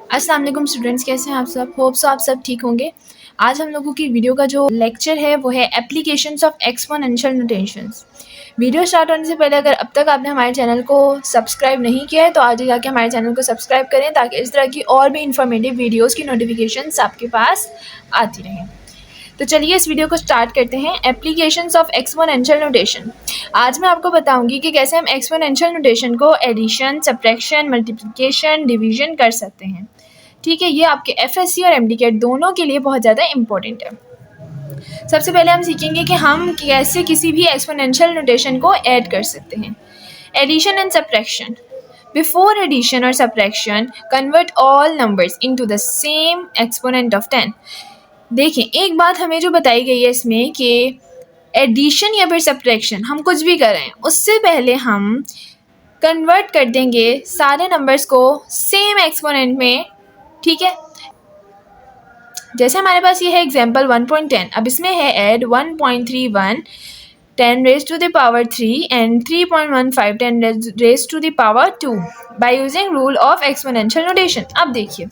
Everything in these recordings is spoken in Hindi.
अस्सलाम वालेकुम स्टूडेंट्स, कैसे हैं आप सब। होप सो आप सब ठीक होंगे। आज हम लोगों की वीडियो का जो लेक्चर है वो है applications of exponential notations. Video start होने से पहले अगर अब तक आपने हमारे चैनल को सब्सक्राइब नहीं किया है तो आज ही जाके हमारे चैनल को सब्सक्राइब करें ताकि इस तरह की और भी इंफॉर्मेटिव वीडियोज़ की नोटिफिकेशंस आपके पास आती रहें। तो चलिए इस वीडियो को स्टार्ट करते हैं। Applications of exponential notation. आज मैं आपको बताऊंगी कि कैसे हम एक्सपोनेंशियल नोटेशन को एडिशन, सब्ट्रैक्शन, मल्टीप्लिकेशन, डिवीजन कर सकते हैं। ठीक है, ये आपके एफएससी और एमडीकेट दोनों के लिए बहुत ज़्यादा इम्पोर्टेंट है। सबसे पहले हम सीखेंगे कि हम कैसे किसी भी एक्सपोनेंशियल नोटेशन को ऐड कर सकते हैं। Addition and subtraction. Before addition और subtraction convert all numbers into the same exponent of 10। देखें, एक बात हमें जो बताई गई है इसमें कि एडिशन या फिर सब्ट्रैक्शन हम कुछ भी करें उससे पहले हम कन्वर्ट कर देंगे सारे नंबर्स को सेम एक्सपोनेंट में। ठीक है, जैसे हमारे पास ये है एग्जाम्पल 1.10। अब इसमें है add 1.31 10 raise to the power 3 and 3.15 10 raise to the power 2 by using rule of exponential notation. अब देखिए,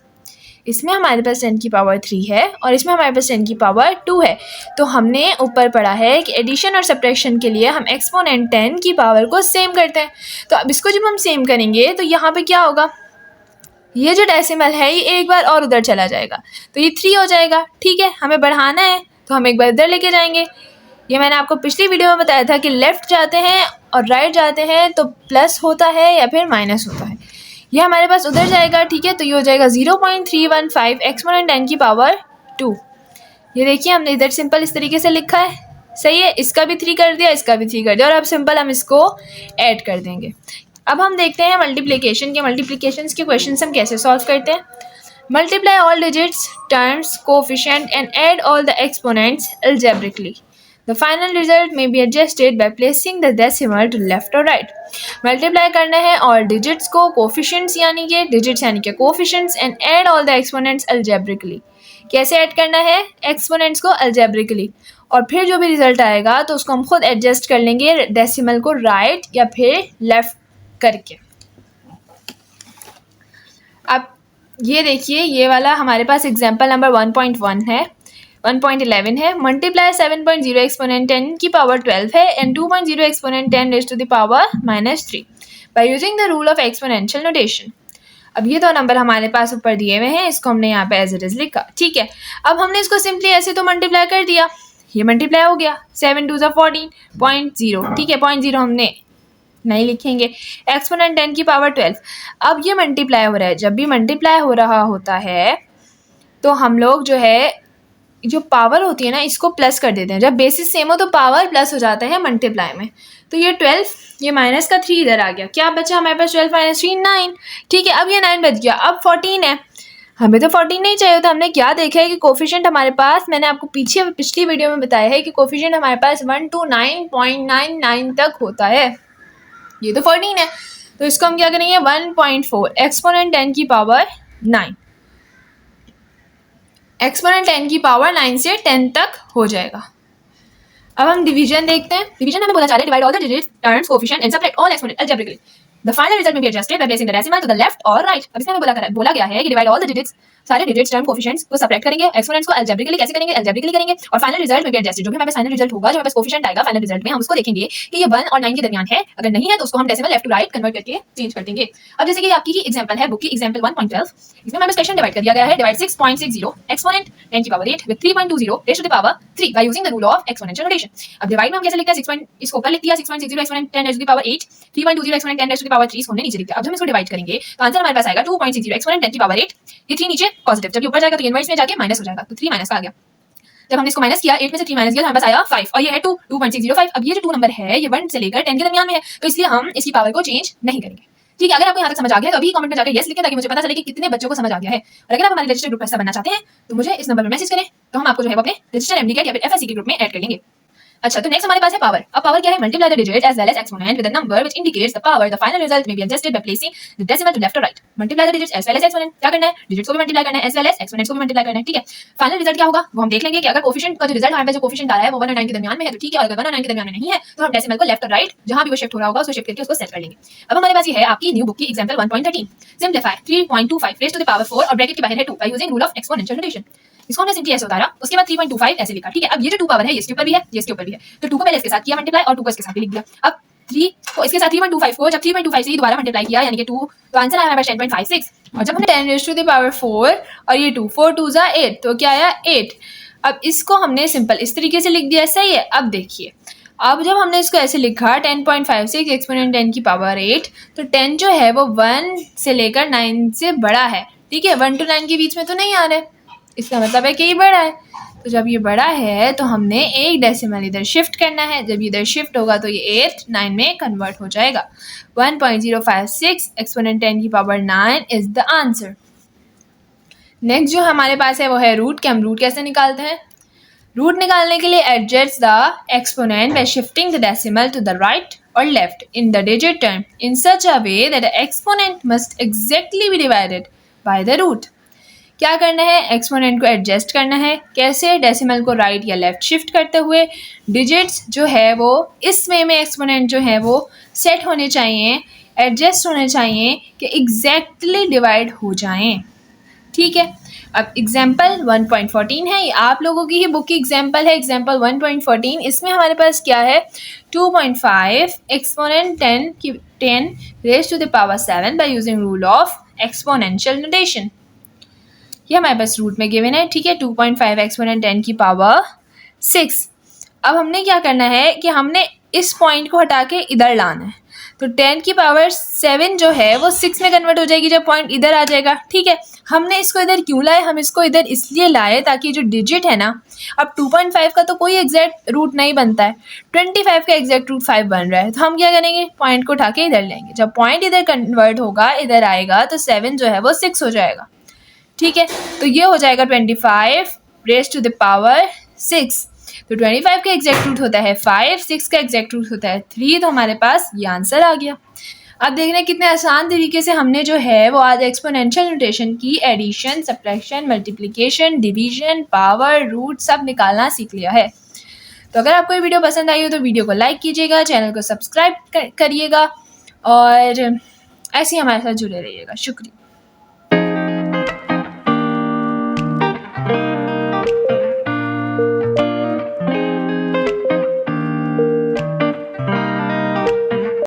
इसमें हमारे पास 10 की पावर 3 है और इसमें हमारे पास 10 की पावर 2 है। तो हमने ऊपर पढ़ा है कि एडिशन और सब्ट्रैक्शन के लिए हम एक्सपोनेंट 10 की पावर को सेम करते हैं। तो अब इसको जब हम सेम करेंगे तो यहाँ पे क्या होगा, ये जो डेसिमल है ये एक बार और उधर चला जाएगा तो ये 3 हो जाएगा। ठीक है, हमें बढ़ाना है तो हम एक बार इधर लेके जाएंगे। ये मैंने आपको पिछली वीडियो में बताया था कि लेफ़्ट जाते हैं और राइट जाते हैं तो प्लस होता है या फिर माइनस होता है। ये हमारे पास उधर जाएगा। ठीक है, तो ये हो जाएगा 0.315 एक्सपोनेंट 10 की पावर 2। ये देखिए, हमने इधर सिंपल इस तरीके से लिखा है। सही है, इसका भी 3 कर दिया, इसका भी 3 कर दिया और अब सिंपल हम इसको ऐड कर देंगे। अब हम देखते हैं मल्टीप्लिकेशन के मल्टीप्लिकेशंस के क्वेश्चंस हम कैसे सॉल्व करते हैं। Multiply all digits, terms, coefficient and add all the exponents algebraically. The final result may be adjusted by placing the decimal to left or right. Multiply करना है और डिजिट्स को, कोफिशिएंट्स यानी कि डिजिट्स यानी कि coefficients, and add all the exponents algebraically. कैसे ऐड करना है एक्सपोनेंट्स को अलजेब्रिकली, और फिर जो भी रिजल्ट आएगा तो उसको हम खुद एडजस्ट कर लेंगे डेसिमल को राइट या फिर लेफ्ट करके। अब ये देखिए, ये वाला हमारे पास एग्जाम्पल नंबर 1.1 है, 1.11 है। मल्टीप्लाई 7.0 एक्सपोनेंट 10 की पावर 12 है and 2.0 exponent 10 raise to the power -3 by using the rule of exponential notation. अब ये दो नंबर हमारे पास ऊपर दिए हुए हैं, इसको हमने यहाँ पे एज इट इज लिखा। ठीक है, अब हमने इसको सिंपली ऐसे तो मल्टीप्लाई कर दिया, ये मल्टीप्लाई हो गया 7 2 14.0। ठीक है, 0.0 हमने नहीं लिखेंगे। एक्सपोनेंट 10 की पावर 12, अब ये मल्टीप्लाई हो रहा है। जब भी मल्टीप्लाई हो रहा होता है तो हम लोग जो है जो पावर होती है ना इसको प्लस कर देते हैं। जब बेसिस सेम हो तो पावर प्लस हो जाता है मल्टीप्लाई में। तो ये 12, ये माइनस का 3 इधर आ गया। क्या बचा हमारे पास 12 - 3 9। ठीक है, अब ये 9 बच गया। अब 14 है, हमें तो 14 नहीं चाहिए था। हमने क्या देखा है कि कोफिशिएंट हमारे पास, मैंने आपको पिछली वीडियो में बताया है कि कोफिशिएंट हमारे पास 1 to 9.99 तक होता है। ये तो 14 है तो इसको हम क्या करेंगे 1.4 एक्सपोनेंट 10 की पावर 9। एक्सपोनेंट 10 की पावर 9 से 10 तक हो जाएगा। अब हम डिवीजन देखते हैं। डिवीजन हमें बोला जा रहा है divide all the digits, terms, coefficient and subtract all exponent algebraically. The final result में be adjusted by placing the decimal to the left और राइट। अब इसमें हमें बोला गया है कि डिवाइड ऑल द डिजिट्स, सारे डिजिट्स, टर्म, कोफिशिएंट्स को सब्ट्रैक्ट करेंगे, एक्सपोनेंट्स को अलजेब्रिकली कैसे करेंगे, अलजेब्रिकली करेंगे, और फाइनल रिजल्ट में बी एडजस्टेड। जो भी हमारे पास फाइनल रिजल्ट होगा, जो हमारे पास कोफिशिएंट आएगा फाइनल रिजल्ट में, हम उसको देखेंगे कि ये 1 और 9 के दरमियान है। अगर नहीं है तो उसको हम decimal left to right convert करके चेंज कर देंगे। अब जैसे कि आपकी ही एग्जांपल है बुक की एग्जांपल 1.12, इसमें हमारे क्वेश्चन डिवाइड कर दिया गया है। डिवाइड 6.60 एक्सपोनेंट 10 की power 8 with 3.20 raise to the power 3 by using the rule of exponential notation. अब डिवाइड में हम कैसे लिखते हैं, 6 इसको ऊपर लिख दिया 6.60 exponent 10 raise to the power 8, 3.20 exponent 10 raise to the power 3 इसको हमने नीचे लिख दिया। अब जब हम इसको डिवाइड करेंगे तो आंसर हमारे पास आएगा 2.60 एक्सपोनेंट 10 की पावर 8। ये 3 नीचे पॉजिटिव, जब ये ऊपर जाएगा तो इनवर्स में जाके माइनस हो जाएगा, तो 3 माइनस का आ गया। जब हमने इसको माइनस किया 8 में से 3 माइनस किया तो हमारे पास आया 5 और ये है 2.605। अब ये जो 2 नंबर है ये 1 से लेकर 10 के दरमियान में है तो इसलिए हम इसकी पावर को चेंज नहीं करेंगे। ठीक है, अगर आपको यहाँ तक समझ आ गया तो अभी कमेंट में जाकर यस लिखें ताकि मुझे पता चले कि कितने बच्चों को समझ आ गया है। और अगर आप हमारे रजिस्टर ग्रुप में हिस्सा बनना चाहते हैं तो मुझे इस नंबर पर मैसेज करें, तो हम आपको जो है वो अपने रजिस्टर एमडीकेट या फिर एफएससी के ग्रुप में ऐड कर लेंगे। अच्छा, तो नेक्स्ट हमारे पास है पावर। अब पावर क्या है? Multiply the digit as well as exponent with a number which indicates the power. The final result may be adjusted by placing the decimal to left और right. Multiply the digits as well as exponent, क्या करना है? डिजिट्स को भी मल्टीप्लाई करना है एज वेल एज एक्सपोनेंट्स को भी मल्टीप्लाई करना है, ठीक है। फाइनल रिजल्ट क्या होगा वो हम देख लेंगे कि अगर कोफिशिएंट का जो रिजल्ट हमारे पास जो कोफिशिएंट आ रहा है वो 1 और 9 के दरमियान में है तो ठीक है, और अगर 1 और 9 के दरमियान में नहीं है तो हम डेसिमल को लेफ्ट और राइट जहां भी वो शिफ्ट हो रहा होगा उसको शिफ्ट करके उसको सेट कर लेंगे। अब हमारे पास ये है आपकी न्यू बुक की example 1.13। Simplify 3.25 raise to the power 4 और ब्रैकेट के बाहर है 2 by using rule of exponential notation. इसको हमने सिंपली ऐसे उतारा, उसके बाद 3.25 ऐसे लिखा, ठीक है। अब ये जो 2 पावर है ये इसके ऊपर भी है, ये इसके ऊपर भी है, तो 2 को पहले इसके साथ किया मल्टीप्लाई और 2 को इसके साथ भी लिख दिया। अब 3 को इसके साथ 3.25 को जब 3.25 से ही दोबारा मल्टीप्लाई किया यानी कि 2, तो आंसर आया हमारे पास 10.56। और जब हमने 10 रेज़ टू द पावर 4 और ये 2 4 2 जा 8 तो क्या आया 8। अब इसको हमने सिंपल इस तरीके से लिख दिया, सही है। अब देखिए, अब जब हमने इसको ऐसे लिखा 10.56 एक्सपोनेंट 10 की पावर 8, तो 10 जो है वो 1 से लेकर 9 से बड़ा है, ठीक है। 1 to 9 के बीच में तो नहीं आ रहा है, इसका मतलब है कि ये बड़ा है। तो जब ये बड़ा है तो हमने एक डेसिमल इधर शिफ्ट करना है, जब इधर शिफ्ट होगा तो ये 8 9 में कन्वर्ट हो जाएगा। 1.056 एक्सपोनेंट 10 की power 9 is the answer. Next जो हमारे पास है वो है रूट के हम रूट कैसे निकालते हैं? रूट निकालने के लिए adjust the exponent by shifting the decimal to the right और left in the digit term in such a way that the exponent must exactly be divided by the root. क्या करना है? एक्सपोनेंट को एडजस्ट करना है। कैसे? डेसिमल को राइट या लेफ्ट शिफ्ट करते हुए डिजिट्स जो है वो इस वे में एक्सपोनेंट जो है वो सेट होने चाहिए, एडजस्ट होने चाहिए कि एग्जैक्टली डिवाइड हो जाएं, ठीक है। अब एग्जाम्पल 1.14 है, ये आप लोगों की ही बुक की एग्जाम्पल है, एग्जाम्पल 1.14। इसमें हमारे पास क्या है? 2.5 exponent 10 raise to the power 7 by using rule of exponential notation. ये हमारे पास रूट में गिवन है, ठीक है। 2.5 एक्सपोनेंट 10 की पावर 6। अब हमने क्या करना है कि हमने इस पॉइंट को हटा के इधर लाना है, तो 10 की पावर 7 जो है वो 6 में कन्वर्ट हो जाएगी जब पॉइंट इधर आ जाएगा, ठीक है। हमने इसको इधर क्यों लाए? हम इसको इधर इसलिए लाए ताकि जो डिजिट है ना, अब 2.5 का तो कोई एग्जैक्ट रूट नहीं बनता है, 25 का एग्जैक्ट रूट 5 बन रहा है, तो हम क्या करेंगे? पॉइंट को उठा के इधर लेंगे। जब पॉइंट इधर कन्वर्ट होगा, इधर आएगा, तो 7 जो है वो 6 हो जाएगा, ठीक है। तो ये हो जाएगा 25 रेज़ टू द पावर 6। तो 25 का एग्जैक्ट रूट होता है 5, 6 का एग्जैक्ट रूट होता है 3, तो हमारे पास ये आंसर आ गया। अब देख रहे हैं कितने आसान तरीके से हमने जो है वो आज एक्सपोनेंशियल नोटेशन की addition, subtraction, multiplication, division, power, root सब निकालना सीख लिया है। तो अगर आपको ये वीडियो पसंद आई हो तो वीडियो को लाइक कीजिएगा, चैनल को सब्सक्राइब करिएगा और ऐसे ही हमारे साथ जुड़े रहिएगा। शुक्रिया।